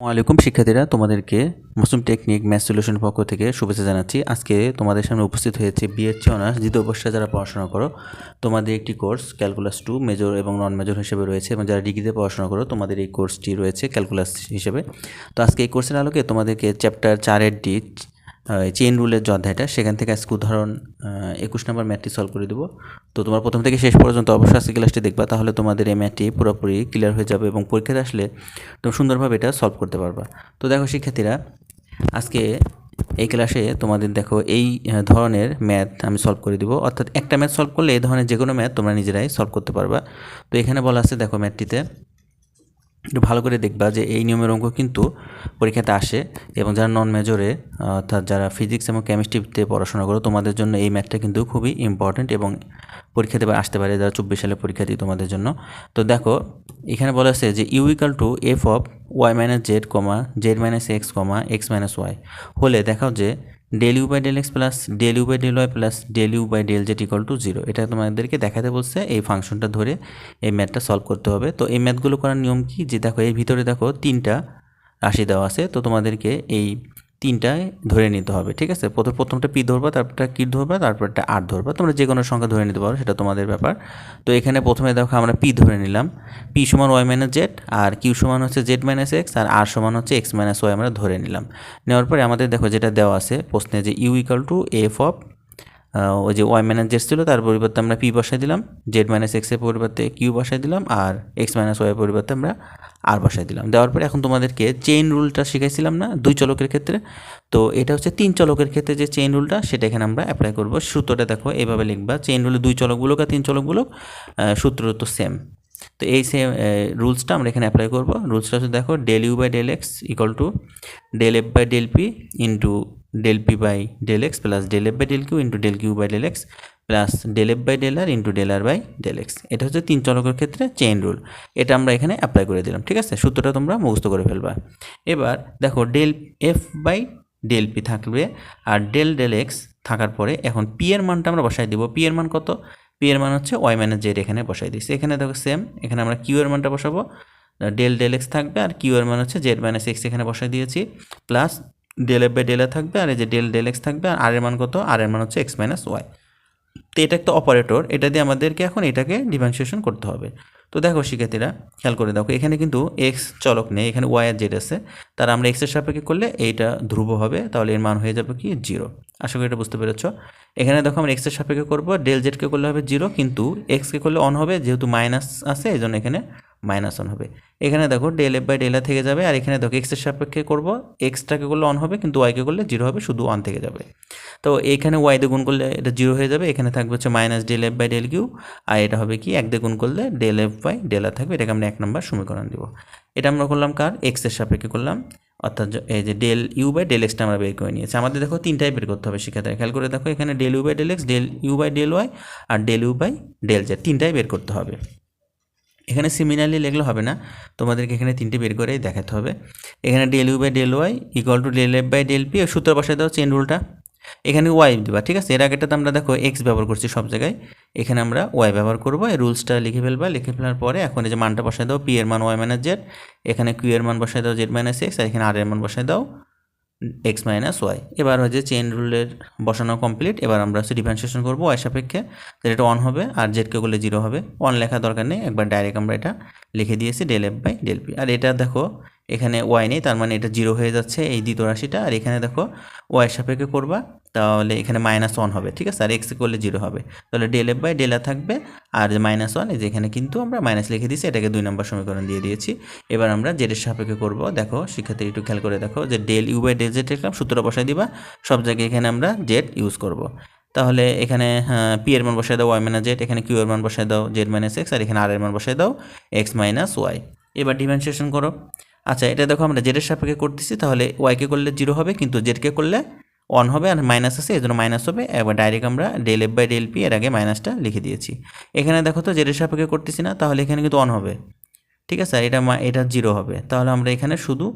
ওয়ালাইকুম শিক্ষার্থীরা, তোমাদেরকে মাসুম টেকনিক ম্যাথ সলিউশন পক্ষ থেকে শুভেচ্ছা জানাচ্ছি। আজকে তোমাদের সামনে উপস্থিত হয়েছে বিএসসি অনার্স দ্বিতীয় বর্ষে যারা পড়াশোনা করো, তোমাদের একটি কোর্স ক্যালকুলাস 2 মেজর এবং নন মেজর হিসেবে রয়েছে, এবং যারা ডিগ্রিতে পড়াশোনা করো তোমাদের এই কোর্সটি রয়েছে ক্যালকুলাস হিসেবে। তো আজকে এই কোর্সের আলোকে তোমাদেরকে চ্যাপ্টার 4-এর চেইন রুলের যে অধ্যায়টা, সেখান থেকে আজকে উদাহরণ 21 নম্বর ম্যাথটি সলভ করে দেবো। তো তোমার প্রথম থেকে শেষ পর্যন্ত অবশ্যই আজকে ক্লাসটি দেখবা, তাহলে তোমাদের এই ম্যাথটি পুরোপুরি ক্লিয়ার হয়ে যাবে এবং পরীক্ষাতে আসলে তুমি সুন্দরভাবে এটা সলভ করতে পারবা। তো দেখো শিক্ষার্থীরা, আজকে এই ক্লাসে তোমাদের দেখো এই ধরনের ম্যাথ আমি সলভ করে দিব, অর্থাৎ একটা ম্যাথ সলভ করলে এই ধরনের যে কোনো ম্যাথ তোমরা নিজেরাই সলভ করতে পারবা। তো এখানে বলা আছে, দেখো ম্যাথটিতে একটু ভালো করে দেখবা যে এই নিয়মের অঙ্ক কিন্তু পরীক্ষাতে আসে, এবং যারা নন মেজরে অর্থাৎ যারা ফিজিক্স এবং কেমিস্ট্রিতে পড়াশোনা করো তোমাদের জন্য এই ম্যাথটা কিন্তু খুবই ইম্পর্ট্যান্ট এবং পরীক্ষাতে আসতে পারে, যারা 24 সালে পরীক্ষা দিই তোমাদের জন্য। তো দেখো এখানে বলা আছে যে U equal to F of Y minus Z comma Z minus X comma X minus Y হলে দেখাও যে del U by del X plus del U by del Y plus del U by del Z equal to 0। এটা তোমাদেরকে দেখাতে বলছে, এই ফাংশনটা ধরে এই ম্যাথটা সলভ করতে হবে। তো এই ম্যাথগুলো করার নিয়ম কি, যে দেখো এর ভিতরে দেখো 3টা রাশি দেওয়া আছে, তো তোমাদেরকে এই 3টায় ধরে নিতে হবে, ঠিক আছে। প্রথমটা পি ধরবা, তারপরটা কি ধরবা, তারপরটা আর ধরবা, তোমরা যে কোনো সংখ্যা ধরে নিতে পারো, সেটা তোমাদের ব্যাপার। তো এখানে প্রথমে দেখো আমরা পি ধরে নিলাম, পি সমান ওয়াই মাইনাস জেড, আর কিউ সমান হচ্ছে জেড মাইনাস এক্স, আর সমান হচ্ছে এক্স মাইনাস ওয়াই আমরা ধরে নিলাম। নেওয়ার পরে আমাদের দেখো যেটা দেওয়া আছে প্রশ্নে, যে U equal to F of ওই যে ওয়াই মাইনাস জেড ছিল, তার পরিবর্তে আমরা পি বসাই দিলাম, জেড মাইনাস এক্সের পরিবর্তে কিউ বসাই দিলাম, আর এক্স মাইনাস ওয়াইয়ের পরিবর্তে আমরা আর বসাই দিলাম। দেওয়ার পরে এখন তোমাদেরকে চেইন রুলটা শিখাইছিলাম না 2 চলকের ক্ষেত্রে, তো এটা হচ্ছে 3 চলকের ক্ষেত্রে যে চেইন রুলটা, সেটা এখানে আমরা অ্যাপ্লাই করব। সূত্রটা দেখো এভাবে লিখবা, চেইন রুলে 2 চলকগুলোক আর 3 চলকগুলোক সূত্র তো সেম। তো এই সেম রুলসটা আমরা এখানে অ্যাপ্লাই করব। রুলসটা হচ্ছে দেখো del U by del X equal to del F by del P into del P by del X plus del F by del Q into del Q by del X plus del F by del R into del R by del X. এটা হচ্ছে 3 চলকের ক্ষেত্রে chain rule, এটা আমরা এখানে apply করে দিলাম, ঠিক আছে। সূত্রটা তোমরা মুখস্থ করে ফেলবা। এবার দেখো del F by del P থাকবে, আর ডেল ডেল এক্স থাকার পরে এখন পি এর মানটা আমরা বসাই দিব। পি এর মান কত? পি এর মান হচ্ছে ওয়াই মাইনাস জেড, এখানে বসাই দিচ্ছি। এখানে দেখো সেম, এখানে আমরা কিউ এর মানটা বসাবো, ডেল ডেল এক্স থাকবে, আর কিউ এর মান হচ্ছে জেড মাইনাস এক্স, এখানে বসাই দিয়েছি, plus del F by del R থাকবে, আর এই যে ডেল ডেল এক্স থাকবে, আর এর মান কত? আর এর মান হচ্ছে এক্স মাইনাস ওয়াই। তো এটা একটা অপারেটর, এটা দিয়ে আমাদেরকে এখন এটাকে ডিফারেন্সিয়েশন করতে হবে। তো দেখো শিক্ষার্থীরা খেয়াল করে দেখো, এখানে কিন্তু এক্স চলক নেই, এখানে ওয়াই আর জেড আছে, তার আমরা এক্সের সাপেক্ষে করলে এইটা ধ্রুব হবে, তাহলে এর মান হয়ে যাবে কি 0। আশা করি এটা বুঝতে পেরেছ। এখানে দেখো আমরা এক্সের সাপেক্ষে করবো, ডেল জেডকে করলে হবে 0, কিন্তু এক্সকে করলে অন হবে, যেহেতু মাইনাস আছে এই জন্য এখানে মাইনাস অন হবে। এখানে দেখো ডেল এফ বাই ডেল আর থেকে যাবে, আর এখানে দেখো এক্সের সাপেক্ষে করবো, এক্সটাকে করলে অন হবে, কিন্তু ওয়াইকে করলে 0 হবে, শুধু অন থেকে যাবে। তো এখানে ওয়াই দিয়ে গুণ করলে এটা 0 হয়ে যাবে, এখানে থাকবে হচ্ছে minus del F by del Q, আর এটা হবে কি 1 দিয়ে গুণ করলে del F by del R থাকবে, এটাকে আমরা 1 নম্বর সমীকরণ দিব। এটা আমরা করলাম কার? এক্সের সাপেক্ষে করলাম, অর্থাৎ এই যে ডেল ইউ বাই ডেল এক্সটা আমরা বের করে নিয়েছি। আমাদের দেখো 3টাই বের করতে হবে শিক্ষার্থীরা, খেয়াল করে দেখো, এখানে del U by del X, del U by del Y, আর del U by del Z, 3টাই বের করতে হবে। এখানে সিমিলারলি লিখলে হবে না, তোমাদেরকে এখানে 3টে বের করেই দেখাতে হবে। এখানে del U by del Y equal to del F by del P, সূত্র বসায় দাও চেইন রুলটা, এখানে ওয়াই দিবা, ঠিক আছে। এর আগেটাতে আমরা দেখো এক্স ব্যবহার করছি সব জায়গায়, এখানে আমরা ওয়াই ব্যবহার করবো। এই রুলসটা লিখে ফেলবা, লিখে ফেলার পরে এখন এই যে মানটা বসায় দাও, পি এর মান ওয়াই মাইনাস জেড, এখানে কিউ এর মান বসায় দাও জেড মাইনাস এক্স, আর এখানে আর এর মান বসায় দাও এক্স মাইনাস ওয়াই। এবার হচ্ছে চেইন রুলের বসানো কমপ্লিট। এবার আমরা হচ্ছে ডিফারেন্সিয়েশন করবো ওয়াই সাপেক্ষে, এটা অন হবে, আর জেডকে করলে 0 হবে। অন লেখা দরকার নেই, একবার ডাইরেক্ট আমরা এটা লিখে দিয়েছি del F by del P. আর এটা দেখো এখানে ওয়াই নেই, তার মানে এটা 0 হয়ে যাচ্ছে এই দ্বিতীয় রাশিটা। আর এখানে দেখো ওয়াই সাপেক্ষে করবা, তাহলে এখানে -1 হবে, ঠিক আছে, আর এক্স করলে 0 হবে, তাহলে del F by del R থাকবে, আর -1 এই যে এখানে কিন্তু আমরা মাইনাস লিখে দিয়েছি, এটাকে 2 নম্বর সমীকরণ দিয়ে দিয়েছি। এবার আমরা জেডের সাপেক্ষে করব। দেখো শিক্ষার্থী একটু খেয়াল করে দেখো, যে del U by del Z লিখলাম, সূত্র বসাই দিবা, সব জায়গায় এখানে আমরা জেড ইউজ করব। তাহলে এখানে পি এর মান বসাই দাও ওয়াই মাইনাস জেড, এখানে কিউ এর মান বসাই দাও জেড মাইনাস এক্স, আর এখানে আর এর মান বসাই দাও এক্স মাইনাস ওয়াই। এবার ডিফারেন্সিয়েশন করো। আচ্ছা, এটা দেখো আমরা জেডের সাপেক্ষে করতেছি, তাহলে ওয়াইকে করলে 0 হবে, কিন্তু জেডকে করলে অন হবে, আর মাইনাস আছে এই জন্য মাইনাস হবে। এবার ডাইরেক্ট আমরা del F by del P, এর আগে মাইনাসটা লিখে দিয়েছি। এখানে দেখো তো জেডের সাপেক্ষে করতেছি না, তাহলে এখানে কিন্তু অন হবে, ঠিক আছে, আর এটা 0 হবে, তাহলে আমরা এখানে শুধু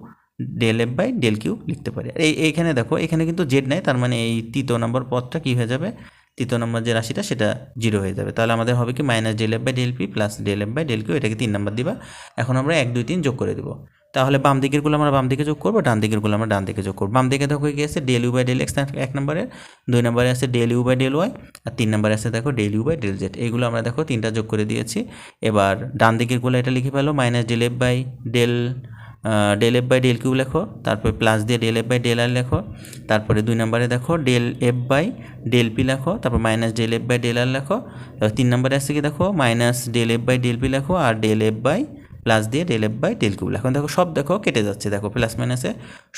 del F by del Q লিখতে পারি। আর এইখানে দেখো এখানে কিন্তু জেড নাই, তার মানে এই তৃতীয় নম্বর পদটা কী হয়ে যাবে, তৃতীয় নম্বর যে রাশিটা সেটা 0 হয়ে যাবে। তাহলে আমাদের হবে কি minus del F by del P plus del F by del Q, এটাকে 3 নম্বর দিবা। এখন আমরা 1 2 3 যোগ করে দেবো। তাহলে বাম দিকেরগুলো আমরা বাম দিকে যোগ করবো, ডান দিকেরগুলো আমরা ডান দিকে যোগ করবো। বাম দিকে দেখো গিয়েছে del U by del X এক নম্বরে, 2 নম্বরে আছে del U by del Y, আর 3 নম্বরে আছে দেখো del U by del Z. এইগুলো আমরা দেখো 3টা যোগ করে দিয়েছি। এবার ডান দিকেরগুলো এটা লিখে ফেলো, minus del F by del F by del Q লেখো, তারপরে প্লাস দিয়ে del F by del R লেখো, তারপরে 2 নম্বরে দেখো del F by del P লেখো, তারপর minus del F by del R লেখো। এবার 3 নম্বরে আসছে কি দেখো minus del F by del P লেখো, আর ডেল এফ বাই প্লাস দিয়ে del F by del Q. এখন দেখো সব দেখো কেটে যাচ্ছে, দেখো প্লাস মাইনাসে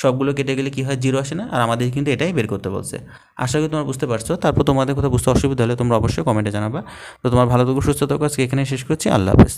সবগুলো কেটে গেলে কি হয়, 0 আসে না। আর আমাদের কিন্তু এটাই বের করতে বলছে। আশা করি তোমরা বুঝতে পারছো। তারপর তোমাদের কোথাও বুঝতে অসুবিধা হলে তোমরা অবশ্যই কমেন্টে জানাবা। তো তোমার ভালো থাকো, সুস্থ থাকো। আজকে এখানে শেষ করছি। আল্লাহ হাফেজ।